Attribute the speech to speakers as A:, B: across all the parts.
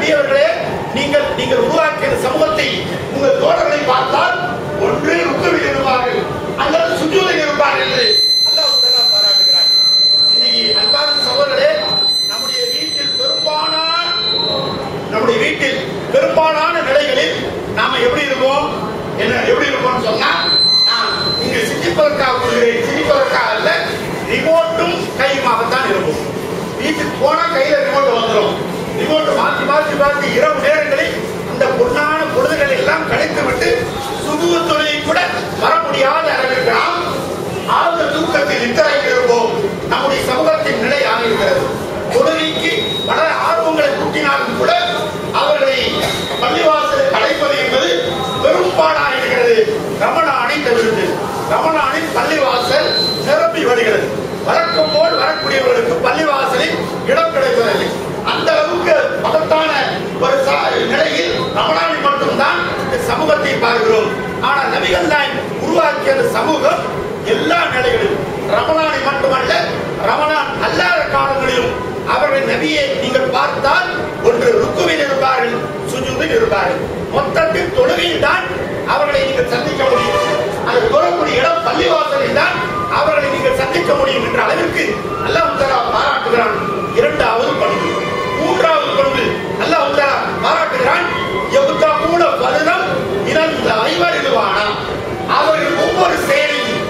A: நபி அவர்களே, நீங்கள் உருவாக்கிய சமூகத்தை உங்கள் தோழர்களை பார்த்தால் ஒன்று ருக்குவில் இருப்பார்கள் அல்லது சுஜூதில் இருப்பார்கள் என்று அல்லாஹ் தஆலா பாராட்டுகிறார். இன்னைக்கு அன்பான சகோதரர்களே, நம்முடைய வீட்டில் பெரும்பாலான நிலைகளில் நாம எப்படி இருப்போம் சொன்னா, நான் இங்கு சிந்திப்பதற்காக அல்ல, ரிமோட்டும் கையுமாகத்தான் இருக்கும். வீட்டுக்கு போனா கையில ரிமோட் வந்துடும். ரிமோட் மாற்றி இரவு நேரங்களில் அந்த பொன்னான பொழுதுகளை எல்லாம் கழித்து விட்டு சுபுஹ் தொழுகை கூட வர முடியாத அளவிற்கு நாம் ஆழ்ந்த தூக்கத்தில் நித்தராகி இருப்போம். நம்முடைய சமூகத்தின் நிலை ஆகியிருக்கிறது. தொழுகைக்கு பல ஆர்வங்களை கூட்டினாலும் கூட அவர்களை பள்ளிவாசலை அழைப்பது என்பது பெரும்பாலாக இருக்கிறது. ரமலானை தவிர்த்து ரமலானின் பள்ளிவாசல் நிரம்பி வருகிறது. வழக்கம் போல் வரக்கூடியவர்களுக்கு பள்ளிவாசலில் இடம் கிடைப்பதில்லை. அந்த அளவுக்கு மகத்தான ஒரு நிலையில் ரமலானை மட்டும்தான் இந்த சமூகத்தை பார்க்கிறோம். ஆனால் நபிகள் நாயகம் உருவாக்கிய சமூகம் எல்லா நிலைகளிலும், ரமலானை மட்டுமல்ல, ரமலான் அல்லாத காலங்களிலும் அவர்கள் நபியை நீங்கள் பார்த்தால் ஒன்று ருக்குவில் இருப்பார்கள், சுஜூதில் இருப்பார்கள். மொத்தத்தில் தொழுகையில் தான் அவர்களை நீங்கள் சந்திக்க முடியும். அது தொழக்கூடிய இடம் பள்ளிவாசலில் தான் அவர்களை நீங்கள் சந்திக்க முடியும் என்ற அளவிற்கு அல்லாஹ் தஆலா பாராட்டுகிறான். இரண்டாவது பண்பு. மூன்றாவது பண்பு அல்லாஹ் தஆலா பாராட்டுகிறான். யப்தகூன ஃபதலம் மினல் ஐவரில்வானா. அவர்கள் ஒவ்வொரு செயலிலும்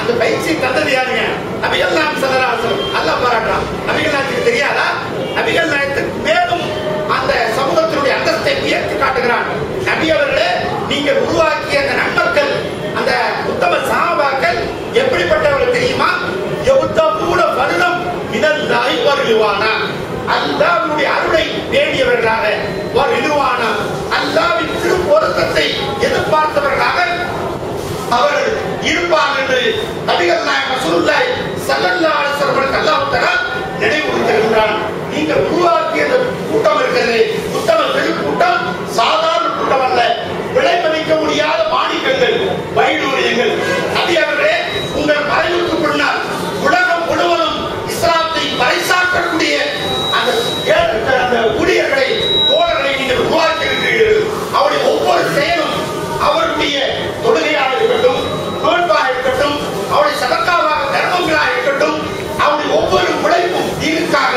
A: அந்த பயிற்சி தந்தது யாருங்க? நபிகள் நாயகம் ஸல்லல்லாஹு அலைஹி வஸல்லம். அல்லாஹ் பாராட்டுறான். நபிகள் நாயகத்துக்கு தெரியாதா? நபிகள் நாயகத்துக்கு மேலும் அந்த சமூகத்தினுடைய அந்தஸ்தை உயர்த்தி காட்டுகிறான். நபி அவர்களே, நீங்கள் உருவாக்கிய அந்த நண்பர்கள், அந்த உத்தம சஹாபாக்கள் எப்படிப்பட்டவர்கள் தெரியுமா? யப்தகூன ஃபதலம் மினல் ஐவரில்வானா. அல்லாஹ்வுடைய அருளை வேண்டியவர்களாக, வருவானா, அல்லாஹ்வின் திருப்பொருத்தத்தை எதிர்பார்த்தவர்களாக அவர்கள் இருப்பார்கள் என்று நபிகள் நாயகம் ரசூலுல்லாஹி ஸல்லல்லாஹு அலைஹி வஸல்லம் அல்லாஹ் தஆலா நினைவுறுத்துகின்றான். நீங்கள் உருவாக்கிய கூட்டம் இருக்கிறது, உத்தம பெருக்கூட்டம் சாதாரண கூட்டம் அல்ல. விளைவிக்க முடியாத மாணிக்கங்கள், வைடூரியங்கள். நபி அவர்களே, உங்கள் மறைவுக்கு பின்னால் உலகம் முழுவதும் இஸ்லாத்தை பறைசாற்றக்கூடிய அந்த ஊழியர்களை, தோழர்களை நீங்கள் உருவாக்கி இருக்கிறீர்கள். அவருடைய ஒவ்வொரு செயலும், அவருடைய தொழுகையாக இருக்கட்டும், நோன்பாக இருக்கட்டும், அவருடைய சதக்காவாக தர்மங்களாக இருக்கட்டும், அவருடைய ஒவ்வொரு உழைப்பும் தீனுக்காக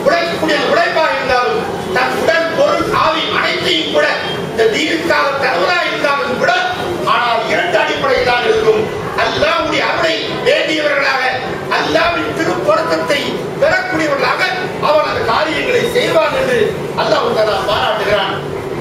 A: உழைக்கக்கூடிய உழைப்பாக இருந்தாலும், தன் உடல் பொருள் ஆவி அனைத்தையும் கூட இந்த தீனுக்காக தருவதாக இருந்தாலும் கூட, ஆனால் இரண்டு அடிப்படையில் தான் இருக்கும். அல்லாஹ்வுடைய அருளை வேண்டியவர்களாக, அல்லாஹ்வின் திருப்பொருத்தத்தை பெறக்கூடியவர்களாக அவர் அந்த காரியங்களை செய்வார் என்று அல்லாஹ் தஆலா பாராட்டுகிறான்.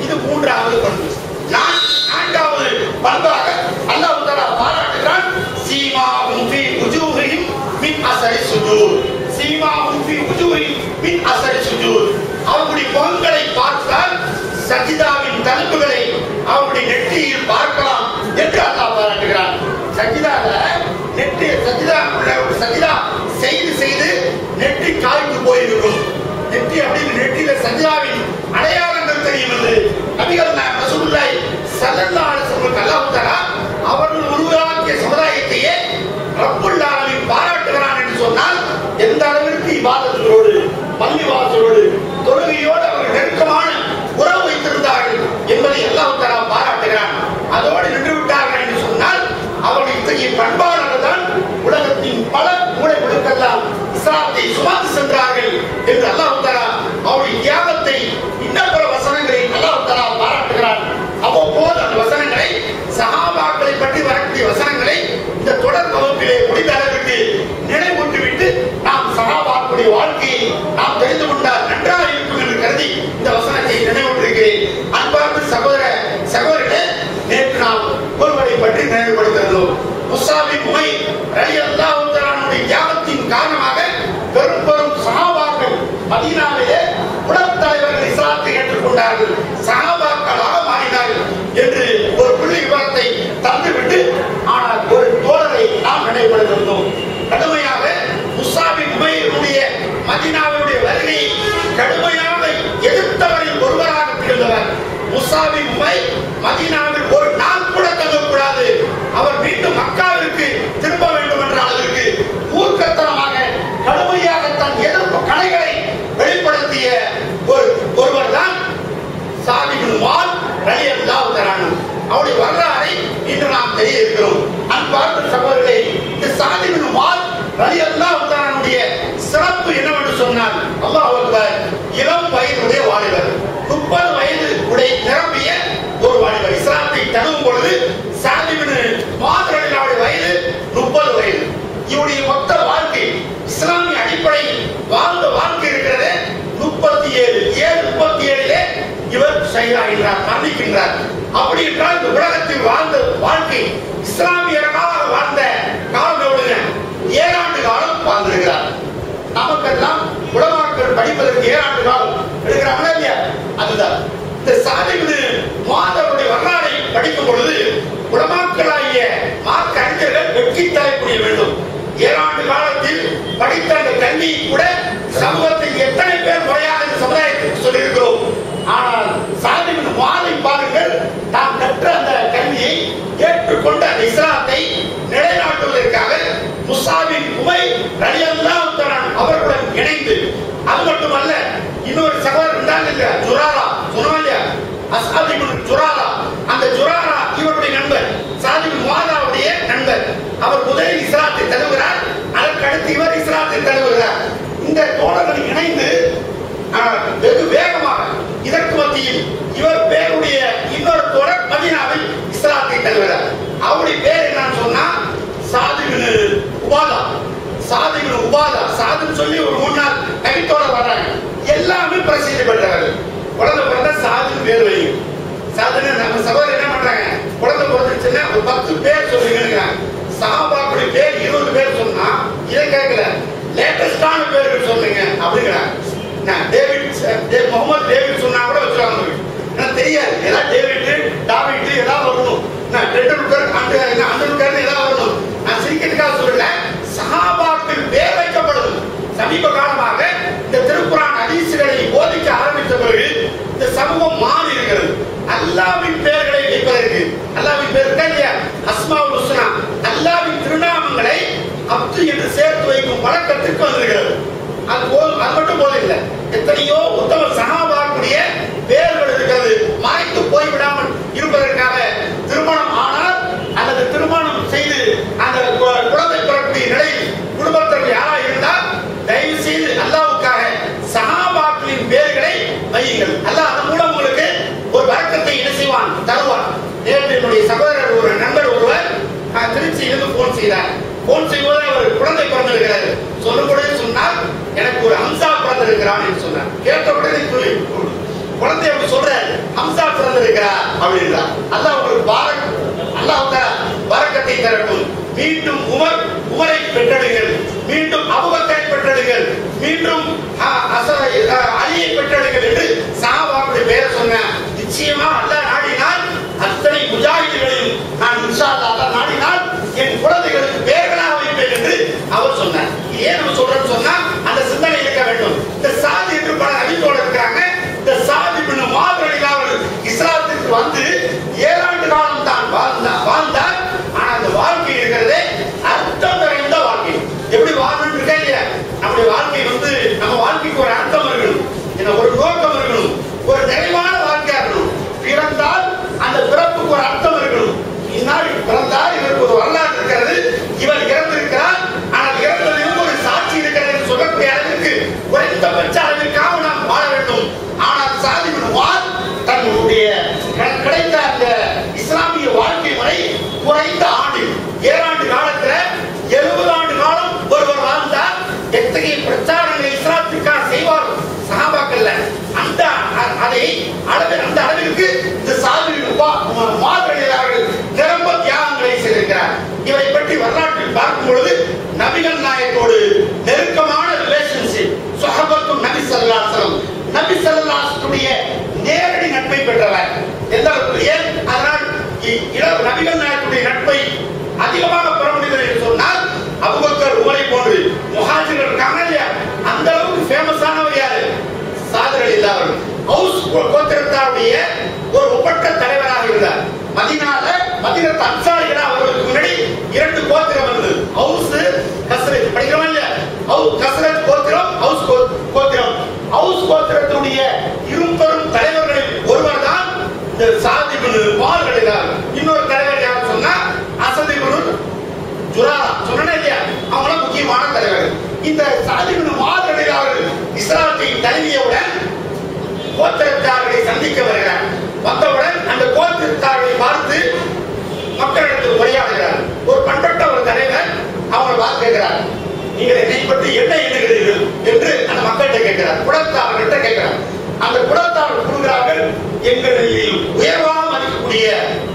A: இது மூன்றாவது பண்பு. நான்காவது பண்பாக அல்லாஹ் தஆலா பாராட்டுகிறான். சீமாஹும் ஃபீ உஜூஹிஹிம் மின் அஸரி சுஜூத். சீமாஹும் ஃபீ உஜூஹிஹிம் மின் அஸரி சுஜூத். அவருடைய முகங்களை பார்த்தால் சஜிதாவின் தழும்புகளை அவருடைய நெற்றியில் பார்க்கலாம் என்று அல்லாஹ் பாராட்டுகிறான். சஜிதா செய்து நெற்றி காய்ந்து போயிருக்கும். நெற்றி அப்படின்னு நெற்றியில சஜிதாவின் அடையாளங்கள் தெரியும் என்று நபிகள் நாயகம் ரசூலுல்லாஹி ஸல்லல்லாஹு அலைஹி வஸல்லம் அல்லாஹ் தஆலா அவர்கள் உருவாக்கிய சமுதாயத்தையே ரப்புல் ஆலமீன் பாராட்டுகிறான் என்று சொன்னால், எந்த அளவிற்கு இபாதத்தோடு, பள்ளிவாசலோடு, தொழுகையோடு அவர்கள் நெருக்கமான உறவு வைத்திருந்தார்கள் என்பதை அல்லாஹ் தஆலா பாராட்டுகிறான். அதோடு நின்று விட்டார்கள் என்று சொன்னால், அவர்கள் இத்தகைய பண்பாளர்கள் தான் உலகத்தின் பல மூலை முடுக்கெல்லாம் இஸ்லாத்தை சுமந்து சென்றார்கள் என்று அல்லாஹ் தஆலா அவருடைய தியாகத்தை இன்னும் பல வசனங்களில் அல்லாஹ் தஆலா பாராட்டுகிறான். அவ்வப்போது அந்த வசனங்களை, சஹாபாக்களை பற்றி வரக்கூடிய வசனங்களை இந்த தொடர் வகுப்பிலே முடிந்த அளவிற்கு நினைவூட்டிவிட்டு நாம் சஹாபாக்களுடைய வாழ்க்கையை நாம் தெரிந்து கொண்டால் நன்றாக இருக்கும் என்று கருதி இந்த வசனத்தை நினைவூட்டிருக்கிறேன். அன்பார்ந்த சகோதரர்களே, நேற்று நாம் ஒருவரை பற்றி நினைவுபடுத்தினோம். முஸாப் பின் உமைர் ரலியல்லாஹு தஆலாவுடைய தியாகத்தின் காரணமாக பெரும் சஹாபாக்கள் மதீனாவிலே உலகத் தலைவர்கள் இஸ்லாத்தை ஏற்றுக்கொண்டார்கள், சஹாபாக்களாக மாறினார்கள் என்று ஒரு புள்ளி விவரத்தை தந்துவிட்டு, ஆனால் ஒரு தோழரை நாம் நினைவுபடுத்தினோம். கடுமையாக முஸாப் பின் உமைருடைய மதீனாவுடைய வருகையை கடுமையாக எதிர்த்தவரில் ஒருவராக திகழ்ந்தவர். முஸாப் பின் உமைர் மதீனாவில் ஒரு நாள் கூட தங்கக்கூடாது, அவர் மீண்டும் மக்காவிற்கு திரும்ப வேண்டும் என்ற அளவிற்கு மூர்க்கத்தனமாக கடுமையாக தன் எதிர்ப்பு கலைகளை வெளிப்படுத்திய ஒருவர் தான் அவருடைய வரலாறை இன்று நாம் தெரிய இருக்கிறோம். அன்பார்ந்த சகோதரர்களே, இந்த சாதி இப்னு முஆத் ரலியல்லாஹு தஆலாவுடைய சிறப்பு என்னவென்று சொன்னால், அல்லாஹ் அக்பர், இளம் வயதுடைய வாலிபர், 30 வயது உடைய நிரம்பிய ஒரு வாலிபர் இஸ்லாத்தை தழுவும் பொழுது சாதி இப்னு முஆத் ரலியல்லாஹு வயது 30 வயது. இவருடைய மொத்த வாழ்க்கை இஸ்லாமிய அடிப்படையில் வாழ்ந்த வாழ்க்கை இருக்கிறது 37 இவர் ஷஹீதாகிறார், மரணிக்கின்றார். அப்படி என்றால் இந்த உலகத்தில் வாழ்ந்த வாழ்க்கை இஸ்லாமியர்களாக வாழ்ந்த காலம் எவ்வளவு? 7 ஆண்டு காலம் வாழ்ந்திருக்கிறார். நமக்கெல்லாம் உலமாக்கள் படிப்பதற்கு 7 ஆண்டு காலம் எடுக்கிறாங்களா இல்லையா? அதுதான் இந்த சாதி இப்னு முஆத் வரலாறை படிக்கும் பொழுது உலமாக்களாகிய மார்க்க அறிஞர்கள் வெற்றி தலைப்புரிய வேண்டும். 7 ஆண்டு காலத்தில் படித்த அந்த கல்வி கூட சமூகத்தில் எத்தனை பேர் முறையாக இந்த சமுதாயத்திற்கு சொல்லியிருக்கிறோம். ஆனால் சாதி இப்னு முஆதை பாருங்கள், தாம் கற்ற அந்த கல்வியை ஏற்றுக்கொண்ட அந்த இஸ்லாத்தை நிலைநாட்டுவதற்காக முஸாபின் உமைர் ரலியல்லாஹு தஆலா அவர்களுடன் இணைந்து, அது மட்டுமல்ல இன்னொரு சகோதரர் இருந்தாங்க இல்லையா, ஜுராரா சொன்னாங்க, அஸ்ஹாப் இப்னு ஜுராரா, அந்த ஜுராரா இவருடைய நண்பர், சாதி இப்னு முஆதுடைய நண்பர். அவர் முதலில் இஸ்லாத்தை தழுவுகிறார், அதற்கு அடுத்து இவர் இஸ்லாத்தை தழுவுகிறார். இந்த தோழர்கள் இணைந்து வெகு வேகமாக, இதற்கு மத்தியில் இவர் பேருடைய இன்னொரு தோழர் மதீனாவில் இஸ்லாத்தை தழுவுகிறார். அவருடைய பேர் என்னன்னு சொன்னா சாது இப்னு உபாதா. சாது இப்னு உபாதா, சாதுன்னு சொல்லி ஒரு 3 நாள் கவித்தோழர் வர்றாங்க. எல்லாமே பிரசித்தி பெற்றவர்கள். குழந்தை பிறந்தா சாதுன்னு பேர் வைங்க. சாதுன்னு நம்ம சகோதரர் என்ன பண்றாங்க, குழந்தை பிறந்துச்சுன்னா ஒரு 10 பேர் சொல்லுங்க. சஹாபாக்களுடைய பேர் 20 பேர் சொன்னா இதை கேட்கல, லேட்டஸ்டான பேர்கள் சொல்லுங்க அப்படிங்கிறாங்க. டேவிட், முகமது டேவிட் சொன்னா கூட வச்சுருவாங்க. எனக்கு தெரியாது, ஏதாவது டேவிட் டாவிட் ஏதாவது வரணும், அந்த ஏதாவது வரணும். நான் சிரிக்கிறதுக்காக சொல்லல, சஹாபாக்கள் பேர் வைக்கப்படுது. சமீப காலமாக இந்த திருக்குர்ஆன் ஹதீஸ்களை போதிக்க ஆரம்பித்த பிறகு இந்த சமூகம் மாறி இருக்கிறது. அல்லாஹ்வின் பெயர்களை வைப்பதற்கு, அல்லாஹ்வின் பெயர் இருக்கா இல்லையா, அஸ்மாஉல் ஹுஸ்னா, அல்லாஹ்வின் திருநாமங்களை அப்து என்று சேர்த்து வைக்கும் பழக்கத்திற்கு வந்திருக்கிறது. அது மட்டும் போல இல்லை, எத்தனையோ உத்தம சஹாபாக்களுடைய பெயர்கள் இருக்கிறது. மறைத்து போய்விடாமல் இருப்பதற்காக திருமணம் ஆனால் அல்லது திருமணம் செய்து அந்த குழந்தை பெறக்கூடிய நிலையில் குடும்பத்திற்கு யாராக இருந்தால் தயவு செய்து அல்லாஹ்வுக்காக சஹாபாக்களின் பெயர்களை வையுங்கள். அல்லாஹ் அதன் மூலம் உங்களுக்கு ஒரு வழக்கத்தை என்ன செய்வான், தருவான். நேற்று என்னுடைய சகோதரர் ஒரு நண்பர் ஒருவர் திருச்சியிலிருந்து போன் செய்தார். போன் செய்வதை அவர் குழந்தை பிறந்திருக்கிறார். சொல்லும்போதே சொன்னார், எனக்கு ஒரு ஹம்சா பிறந்திருக்கிறான் என்று சொன்னார். கேட்டவுடனே சொல்லி குழந்தை அப்படி சொல்றார், ஹம்சா பிறந்திருக்கிறார் அப்படின்றார். அல்லாஹ் உங்களுக்கு அல்லாஹ் பரக்கத்தை தரட்டும். மீண்டும் உமரை பெற்றெடுங்கள், மீண்டும் அபூபக்கரை பெற்றெடுங்கள், மீண்டும் அலியை பெற்றெடுங்கள் என்று சஹாபாக்களுடைய பெயரை சொன்னார். நிச்சயமா அல்லாஹ் நாடினால் அத்தனை முஜாஹிதுகளையும் நான் இன்ஷா அல்லாஹ் நாடினால் என் குழந்தைகளுக்கு பெயர்களாக வைப்பேன் என்று அவர் சொன்னார். ஏன் நம்ம சொல்றோம்னு சொன்னா அந்த சிந்தனை இருக்க வேண்டும். இந்த சாதி என்று பல அறிவித்தோடு இருக்கிறாங்க. இந்த சாதி இப்னு முஆத் ரலியல்லாஹு இஸ்லாத்திற்கு வந்து 7 ஆண்டு காலம் தான் வாழ்ந்தார். ஆனா அந்த வாழ்க்கை இருக்கிறதே அர்த்தம் நிறைந்த வாழ்க்கை. எப்படி வாழணும் இருக்கா இல்லையா, நம்முடைய வாழ்க்கை வந்து நம்ம வாழ்க்கைக்கு ஒரு அர்த்தம் இருக்கணும், ஒரு நோக்கம் இருக்கணும், ஒரு நிறைவான வாழ்க்கையா இருக்கணும். பிறந்தால் அந்த பிறப்புக்கு ஒரு அர்த்தம் இருக்கணும். இந்நாள் பிறந்தால் இவருக்கு ஒரு வரலாறு இருக்கிறது, இவர் இறந்திருக்கிறார், ஆனால் இறந்ததிலும் ஒரு சாட்சி இருக்கிறது என்று சொல்லக்கூடிய அளவிற்கு குறைந்தபட்ச அளவிற்காக நாம் வாழ வேண்டும். ஆனால் சாதி இப்னு முஆத் தன்னுடைய கிடைத்த அந்த இஸ்லாமிய வாழ்க்கை முறை குறைந்த ஆண்டில் 7 ஆண்டு காலத்துல 70 ஆண்டு காலம் ஒருவர் வாழ்ந்தார். எத்தகைய பிரச்சாரங்களை இஸ்லாத்திற்காக செய்வார் சஹாபாக்கள்ல, அந்த அளவிற்கு இந்த சாதி இப்னு முஆத் ரலியல்லாஹு நிரம்ப தியாகங்களை செய்திருக்கிறார். இவரை பற்றி வரலாற்றில் பார்க்கும் பொழுது நபிகள் நாயகத்தோடு நெருக்கமான ரிலேஷன்ஷிப், ஸஹாபத்தும் நபி ஸல்லல்லாஹு அலைஹி வஸல்லம், நபி ஸல்லல்லாஹு அலைஹி வஸல்லம் தழுவியவுடன் கோத்திரத்தார்களை சந்திக்க வருகிறார். வந்தவுடன் அந்த கோத்திரத்தார்களை பார்த்து மக்களிடத்தில் உரையாடுகிறார். ஒரு பண்பட்ட ஒரு தலைவர் அவங்க பார்த்து கேட்கிறார், நீங்கள் என்னை பற்றி என்ன எண்ணுகிறீர்கள் என்று அந்த மக்கள்கிட்ட கேட்கிறார். குலத்தார்கிட்ட கேட்கிறார். அந்த குலத்தார்கள் கூறுகிறார்கள், எங்களில் உயர்வாக மதிக்கக்கூடிய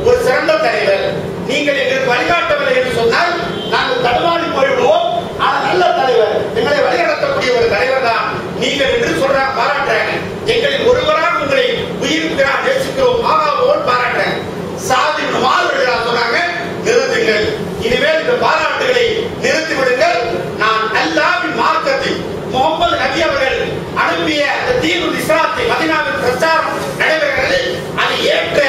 A: ஒரு சிறந்த தலைவர், நீங்கள் எங்களுக்கு வழிகாட்டவில்லை என்று சொன்னால் நாங்கள் தடுமாறி போய்விடுவோம். ஆனால் நல்ல தலைவர், எங்களை வழிநடத்தக்கூடிய ஒரு தலைவர் தான் நீங்கள் என்று சொல்றாங்க, பாராட்டுறாங்க. எங்களில் ஒருவராக உங்களை உயிர்க்கிறார் நேசிக்கிறோம் ஆகாவோடு பாராட்டுறாங்க. சாதி மாறுகிறார் சொன்னாங்க, நிறுத்துங்கள், இனிமேல் இந்த பாராட்டுகளை நிறுத்திவிடுங்கள். நான் அல்லாஹ்வின் மார்க்கத்தில் முகமது நபி அவர்கள் அனுப்பிய அந்த தீனுல் இஸ்லாத்தை மதீனாவில் பிரச்சாரம் நடைபெறுகிறது. அதை ஏற்ற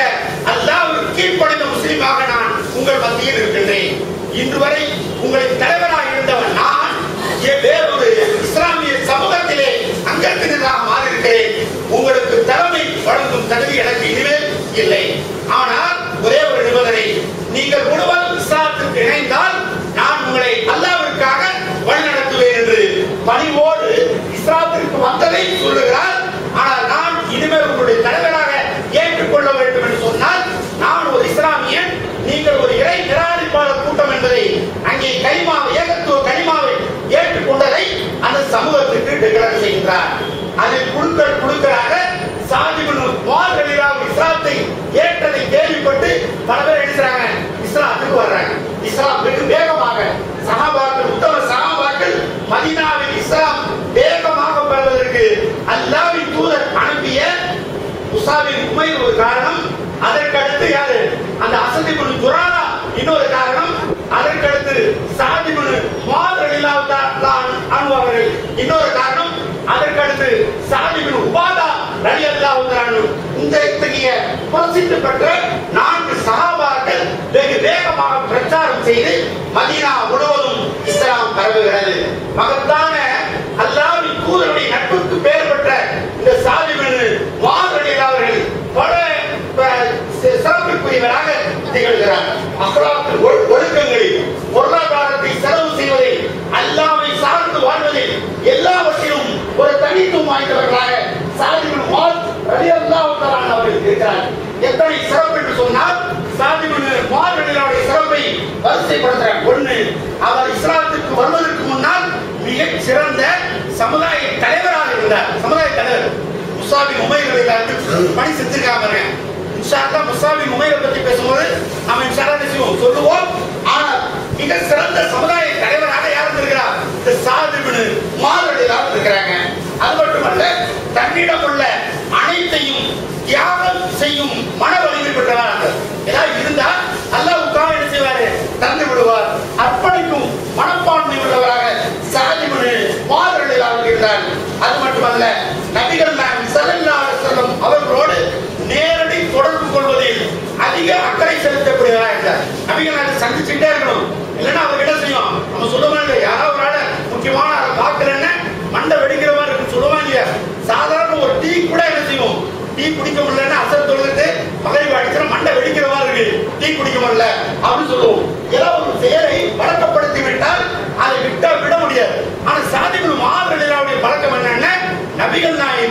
A: அல்லாஹ்வுக்கு கீழ்ப்படிந்த முஸ்லிமாக நான் உங்கள் மத்தியில் இருக்கின்றேன். இன்று வரை உங்களின் தலைவராக இருந்தவன் நான் வேறொரு இஸ்லாமிய சமூகத்திலே அங்கத்தினராக மாறியிருக்கிறேன். உங்களுக்கு தலைமை வழங்கும் தகுதி எனக்கு இனிமேல் இல்லை. ஆனால் ஒரே ஒரு நிபந்தனை, நீங்கள் முழுவதும் இஸ்லாத்திற்கு இணைந்தால் நான் உங்களை அல்லாஹ்விற்காக வழிநடத்துவேன் என்று பணிவோடு இஸ்லாத்திற்கு வந்ததை சொல்லுகிறார். ஆனால் நான் இனிமேல் உங்களுடைய தலைவராக ஏற்றுக்கொள்ள வேண்டும் என்று சொன்னால் நான் ஒரு இஸ்லாமியன், நீங்கள் ஒரு இறை நிராகரிப்பாளர் கூட்டம் என்பதை அங்கே கலிமாவை ஏகத்துவ கலிமாவை ஏற்றுக்கொண்டதை அந்த சமூகத்திற்கு டிக்ளேர் செய்கின்றார். அதில் குழுக்களாக இஸ்லாத்தை ஏற்றதை கேள்விப்பட்டு பல பேர் எழுதுறாங்க, இஸ்லாத்துக்கு வர்றாங்க. இஸ்லாம் வெகு வேகமாக சஹாபாக்கள், உத்தம சஹாபாக்கள் மதீனாவில் இஸ்லாம் வேகமாக பெறுவதற்கு அல்லாஹ்வின் தூதர் அனுப்பிய முஸாபின் உமைர் ஒரு காரணம். அதற்கு அடுத்து யாரு? அந்த அஸத் இப்னு துராரா இன்னொரு காரணம். அதற்கு அடுத்து ஸஅத் இப்னு முஆத் ரலியல்லாஹு தஆலா அன்ஹு அவர்கள் இன்னொரு காரணம். அதற்கு அடுத்து ஸஅத் இப்னு உபாதா ரலியல்லாஹு தஆலா அன்ஹு. இந்த இத்தகைய பிரசித்தி பெற்ற 4 சஹாபாக்கள் வெகு வேகமாக பிரச்சாரம் செய்து மதீனா முழுவதும் இஸ்லாம் பரவுகிறது. மகத்தான அல்லாஹ்வின் தூதருடைய நட்புக்கு பெயர் பெற்ற இந்த ஸஅத் இப்னு முஆத் ரலியல்லாஹு அவர்கள் பல சிறப்புக்குரியவராக திகழ்கிறார். அக்லாக்கில் ஒழுக்கங்களில், பொருளாதாரத்தை செலவு செய்வதில், அல்லாஹ்வை சார்ந்து வாழ்வதில் எல்லாவற்றிலும் ஒரு தனித்துவம் வாய்ந்தவர்களாக ஸஅத் இப்னு முஆத் ரலியல்லாஹு தஆலா அவர்கள் இருக்கிறார். எத்தனை சிறப்பு என்று சொன்னால் ஸஅத் இப்னு முஆத் ரலியல்லாஹு சிறப்பை வரிசைப்படுத்துகிறார். 1, அவர் இஸ்லாத்துக்கு வருவதற்கு முன்னால் மிகச் சிறந்த சமுதாய தலைவராக இருந்தார். சமுதாய தலைவர் முஸாபின் உமைர் ரலியல்லாஹு பணி செஞ்சிருக்காங்க. இன்ஷா அல்லாஹ் முஸாபின் உமைரை பற்றி பேசும்போது நாம இன்ஷா அல்லாஹ் சொல்லுவோம். ஆனால் மிக சிறந்த சமுதாய தலைவராக யார் இருக்கிறார்? இந்த ஸஅத் இப்னு முஆத் ரலியல்லாஹு இருக்கிறாங்க. அது மட்டுமல்ல, தன்னிடம் உள்ள அனைத்தையும் தியாகம் செய்யும் மன வலிமை பெற்றவராக ஏதாவது இருந்தா அல்லாஹ்வுக்காக என்ன செய்வாரு? தந்து விடுவார். அர்ப்பணிக்கும் மனப்பான்மை உள்ளவராக ஸஅத் இப்னு முஆத் ரலியல்லாஹு இருந்தார். அது மட்டுமல்ல, நபிகள் நாயகம் ஸல்லல்லாஹு அலைஹி வஸல்லம் அவர்களோடு நேரடி தொடர்பு கொள்வதில் அதிக அக்கறை செலுத்தக்கூடியவராக இருந்தார். நபிகள் நாயகம் சந்திச்சுட்டே இருக்கணும், இல்லைன்னா அவர் என்ன செய்யும்? நம்ம சொல்லுவோம் இல்லையா, யாராவது ஒரு ஆள முக்கியமான ஆளை பார்க்கலன்னு மண்டை வெடிக்கிற மாதிரி இருக்கு சொல்லுவாங்க இல்லையா. சாதாரண ஒரு டீ கூட என்ன செய்வோம்? டீ குடிக்க முடியலன்னு அசர் தொழுது மகரிப் அடிக்கிற மண்டை வெடிக்கிற மாதிரி இருக்கு, டீ குடிக்க முடியல அப்படின்னு சொல்லுவோம். ஏதாவது ஒரு செயலை பழக்கப்படுத்தி விட்டால் அதை விட முடியாது. ஆனா ஸஅத் இப்னு முஆத் ரலியல்லாஹு பழக்கம் என்னன்னா, நபிகள் நாயகம்